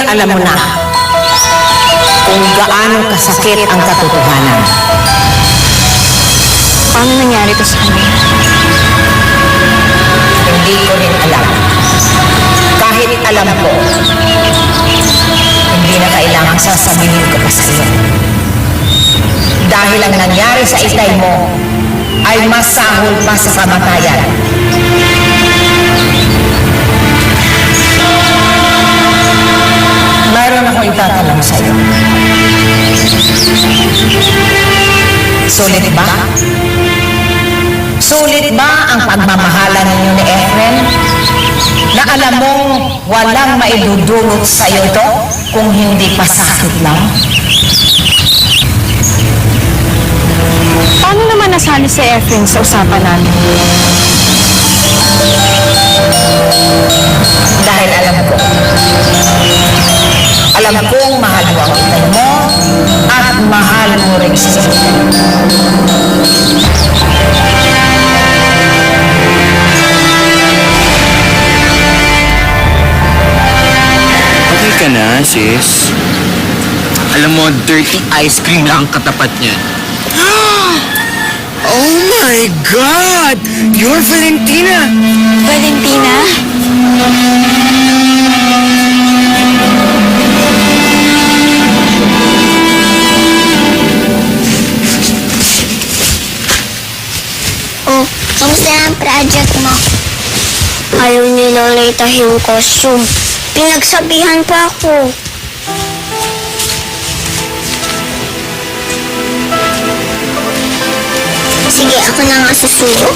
alam mo na kung gaano kasakit ang katotohanan. Paano nangyari to sa amin? Hindi ko rin alam. Kahit alam ko, hindi na kailangang sasabihin ko pa sa iyo. Dahil ang nangyari sa itay mo ay masahol pa sa kamatayan. Mayroon akong itatanong sa iyo. Sulit ba? Sulit ba ang pagmamahalan ninyo ni Efren? Na alam mong walang maidudulot sa iyo ito kung hindi pa sakit lang? Paano naman nasali si Efren sa usapan namin? Dahil alam kong mahal mo ang itay mo at mahal mo rin siya. Okay ka na, sis. Alam mo, dirty ice cream lang ang katapat niyan. Oh my God! You're Valentina! Valentina? Oh, kamusta ang project mo? Ayaw ni Lola itahin yung costume. Pinagsabihan pa ako. Sige, ako na nga susubo.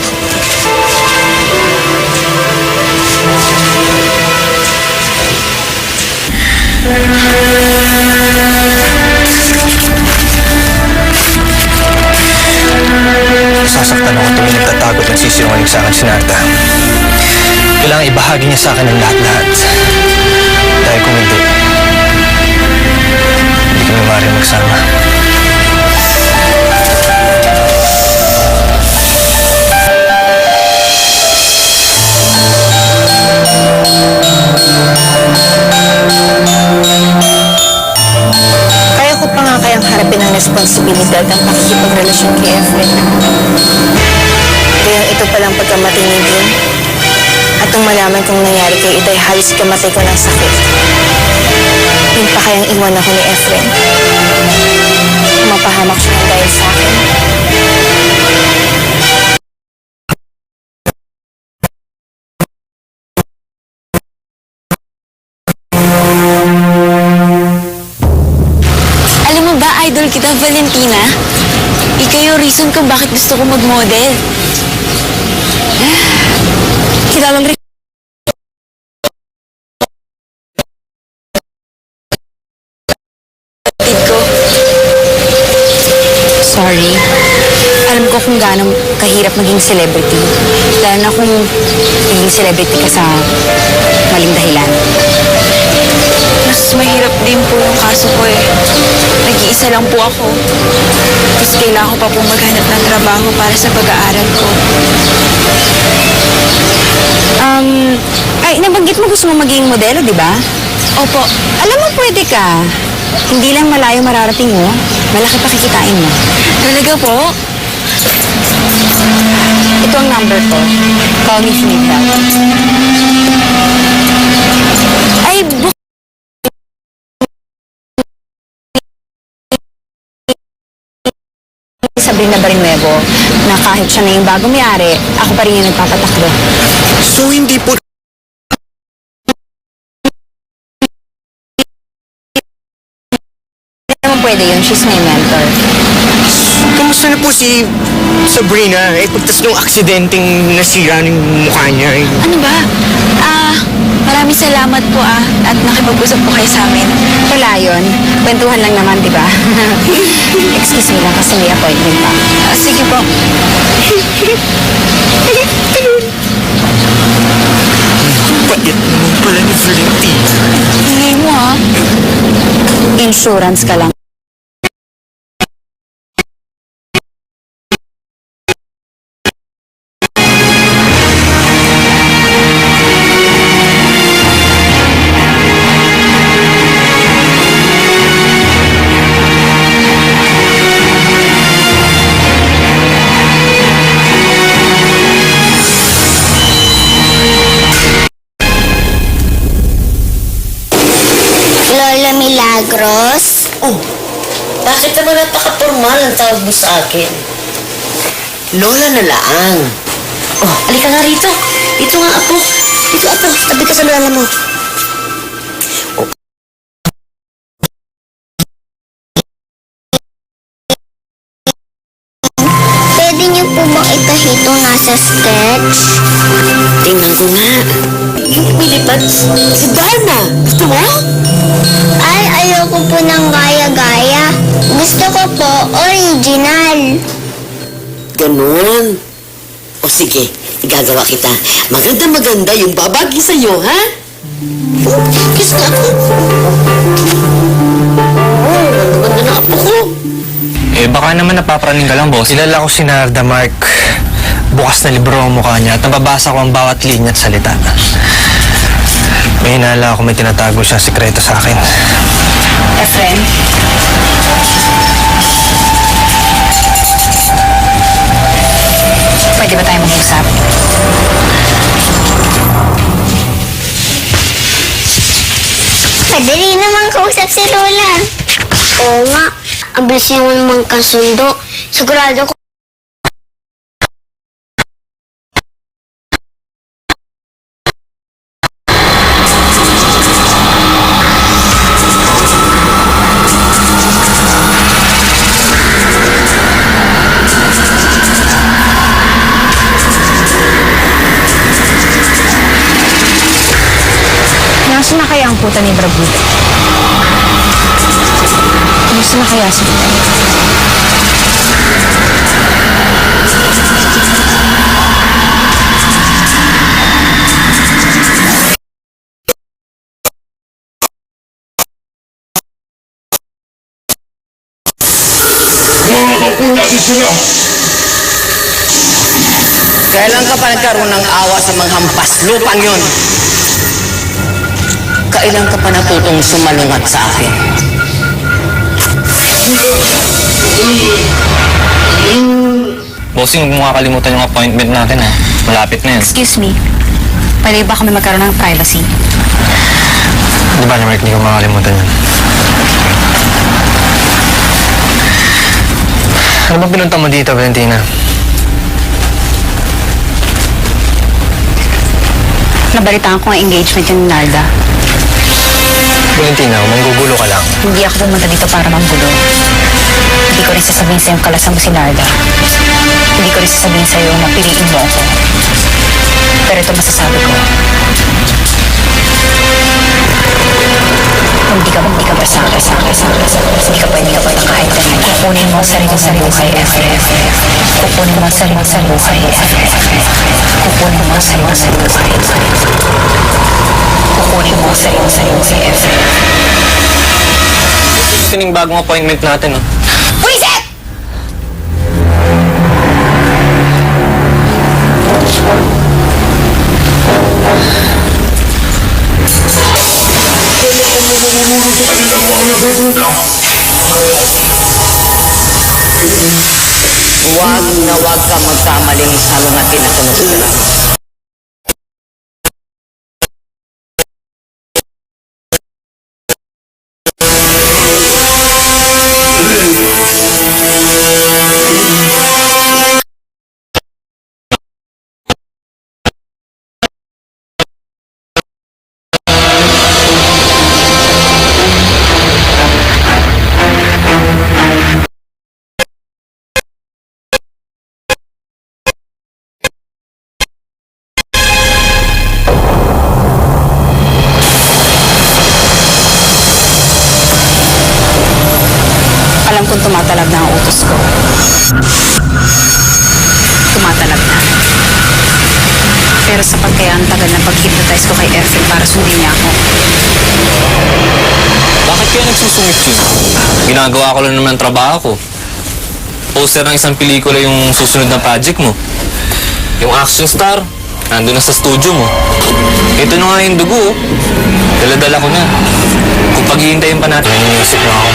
Sasaktan ako tuwing nagtatago at nagsisinungaling sa akin si Narda. Kailangan ibahagi niya sa akin ang lahat-lahat. Dahil kung hindi kami maaaring magsama. Kaya ko pa nga kayang harapin ang responsibilidad ng pakikipagrelasyon kay Efren. Kaya ito palang pagkamatinigin. At nung malaman kong nangyari kay Itay, halos kamatay ko ng sakit. Yun pa kayang iwan ako ni Efren. Mapahamak siya ng dahil sa akin. Alam mo ba, idol kita, Valentina? Ikaw yung reason kung bakit gusto ko mag-model. Kilalang rin ko. Sorry. Alam ko kung gaano kahirap maging celebrity. Lalo na kung maging celebrity ka sa maling dahilan. Mas mahirap din po yung kaso ko eh. Nag-iisa lang po ako. Tapos kailangan ko pa po maghanap ng trabaho para sa pag-aaral ko. Ay, nabanggit mo gusto mo maging modelo, di ba? Opo. Alam mo, pwede ka. Hindi lang malayo mararating mo. Malaki pa kikitain mo. Talaga po? Ito ang number ko. Call me if you need help. Ay, Sabrina Barinuevo, na kahit siya na yung bagong may-ari, ako pa rin yung nagpapatakbo. So, hindi po... Hindi naman pwede yun. She's my mentor. Kamusta na po si Sabrina? Eh, pagtas nung aksidenteng nasira ng mukha niya. Eh. Ano ba? Maraming salamat po at nakipag-usap po kayo sa amin. Wala yun. Kwentuhan lang naman, di ba? Excuse me lang kasi may appointment pa. Sige po. Pait naman pala ni Valentina. Hindi mo Insurance ka lang. Negros? Oh, bakit naman napaka-formal ang tawag mo sa akin? Lola na laang. Oh, alika nga rito. Ito nga, apo. Ito, apo. Tabi ka sa lola mo. Pwede niyo po bang ipahito nasa sketch? Tingnan ko nga. Yung pilipad, si Darna. Gusto mo? Ay, ayoko po ng gaya-gaya. Gusto ko po original. Ganun. O sige, igagawa kita. Maganda yung babagi sa'yo, ha? Oh, kiss nga ako. Oh, ganda na apo ko. Eh, baka naman napapraning ka lang, boss. Kilala ko si Narda, Mark. Bukas na libro ang mukha niya at nababasa ko ang bawat linya at salita. May hinala ako may tinatago siyang sikreto sa akin. Efren, pwede ba tayo mag-usap? Madali naman kausap si Lola. Oo nga, ang bilis niya naman kasundo. Sigurado ko Nasaan na kaya ang puta ni Brabud? Nasaan na kaya si Kailan ka pa nagkaroon ng awa sa mga hampas lupang yun? Kailan ka pa natutong sumalungat sa akin? Bossing, huwag mo kakalimutan yung appointment natin, ha? Malapit na yun. Excuse me. Pwede ba kami magkaroon ng privacy? Di ba, Mark, hindi ko makakalimutan yun. Ano ba pinunta mo dito, Valentina? Nabalitaan ko ang engagement ni Narda. Valentina, manggugulo ka lang. Hindi ako pumunta dito para manggulo. Hindi ko rin sasabihin sa'yo kalasan mo si Narda. Hindi ko rin sasabihin sa'yo na piliin mo ako. Pero ito masasabi ko. Hindi ka ba sa akin. Hindi ka pwede kahit ganyan. Kukunin mo ang sarili sa buhay, FF. Kukunin mo ang sarili sa buhay, FF. Kukunin mo ang sarili sa buhay. Kukunin mo ang sarili sa buhay, FF. Ito yung bagong appointment natin, oh. Wisit! Huwag ka magkamaling salungatin ako ng sila. Alam kong tumatalab na ang utos ko. Tumatalab na. Pero sapat kaya ang tagal ng pag-hypnotize ko kay Efren para sundin niya ako. Bakit kaya nagsusungit yun? Ginagawa ko lang naman ang trabaho ko. Poster ng isang pelikula yung susunod na project mo. Yung action star, nandun na sa studio mo. Ito na nga yung dugo, oh. Dala-dala ko na. Kung paghihintayin pa natin, nangyayisip na ako.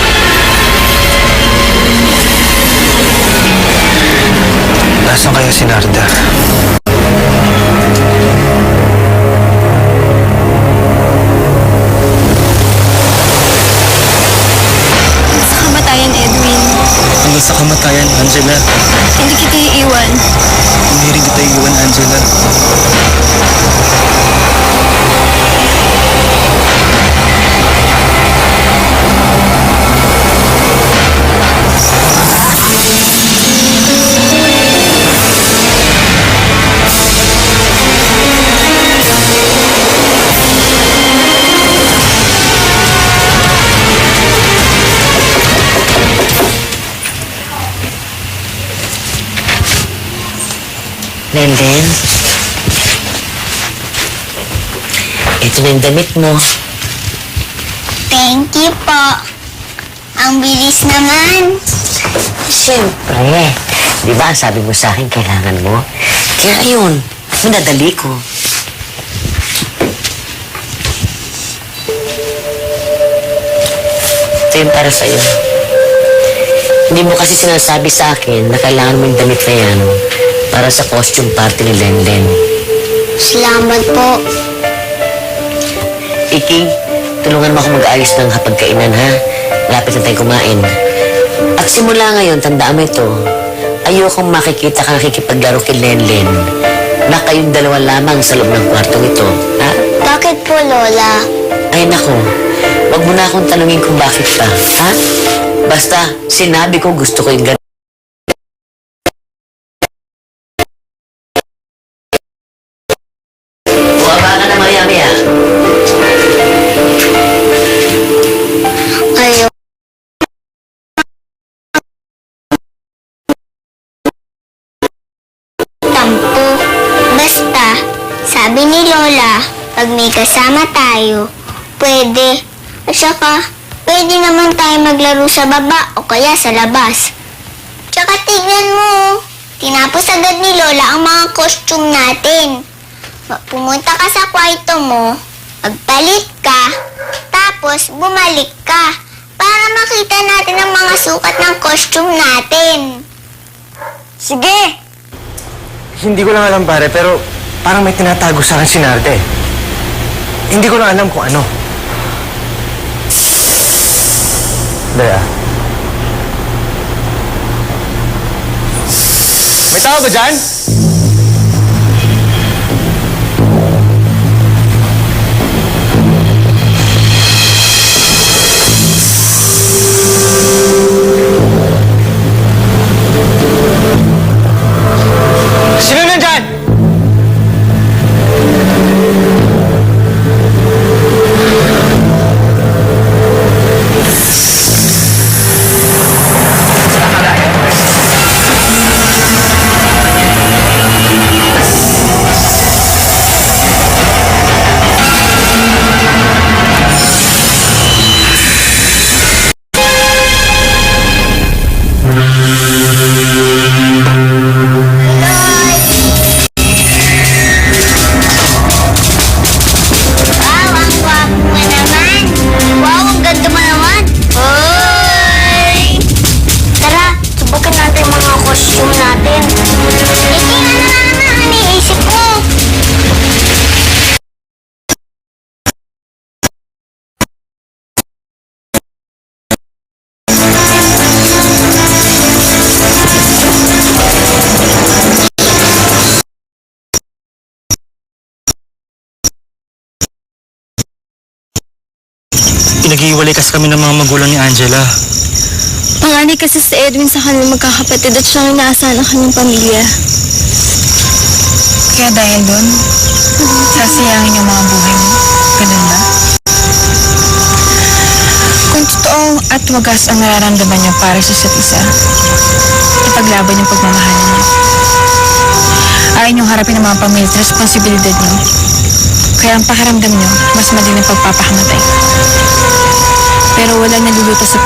Nasaan kaya si Narda? hanggang sa kamatayan, Angela. Hindi kita iiwan. Hindi rin kita iiwan, Angela. Lenden, ito na yung damit mo. Thank you po. Ang bilis naman. Siyempre, di ba sabi mo sa akin kailangan mo? Kaya ayun, minadali ko. Ito yung para sa'yo. Hindi mo kasi sinasabi sa akin na kailangan mo yung damit na yan para sa costume party ni Lenden. Salamat po. Iki, tulungan mo ako mag-ayos ng hapagkainan, ha? Lapit na tayo kumain. At simula ngayon, tandaan mo ito, ayokong makikita ka nakikipaglaro kay Lenlen na kayong dalawa lamang sa loob ng kwartong ito, ha? Bakit po, Lola? Ay nako, wag mo na akong tanungin kung bakit pa, ha? Basta, sinabi ko gusto ko yung ganun. Buwaba ka na, Maria. Ayaw. Tampo. Basta, sabi ni Lola, pag may kasama tayo, pwede. At saka, pwede naman tayo maglaro sa baba o kaya sa labas. Tsaka tignan mo, tinapos agad ni Lola ang mga costume natin. Pumunta ka sa kwarto mo, magpalit ka, tapos bumalik ka para makita natin ang mga sukat ng costume natin. Sige! Hindi ko lang alam, pare, pero parang may tinatago sa akin si Narde. Hindi ko lang alam kung ano. Daya. May tao ba dyan? Sino nandyan? Wow, ang gwapo mo naman. Wow, ang ganda mo naman. Hoy! Tara, subukan natin yung mga costume natin. Iki, ano na naman ang iniisip ko? Pinag-iwalay kasi kami ng mga magulang ni Angela. Panganay kasi si Edwin sa kanyang magkakapatid at siyang inaasahan ng kanyang pamilya. Kaya dahil doon, sasayangin yung mga buhay mo. Ganun ba? Kung totoo at wagas ang nararamdaman niyo para sa isa't isa, ipaglaban yung pagmamahalan niyo. Ayaw niyong harapin ang mga pamilya at responsibilidad niyo. Kaya ang pakiramdam niyo, mas madilim pagpapakamatay. Pero wala naluluto sa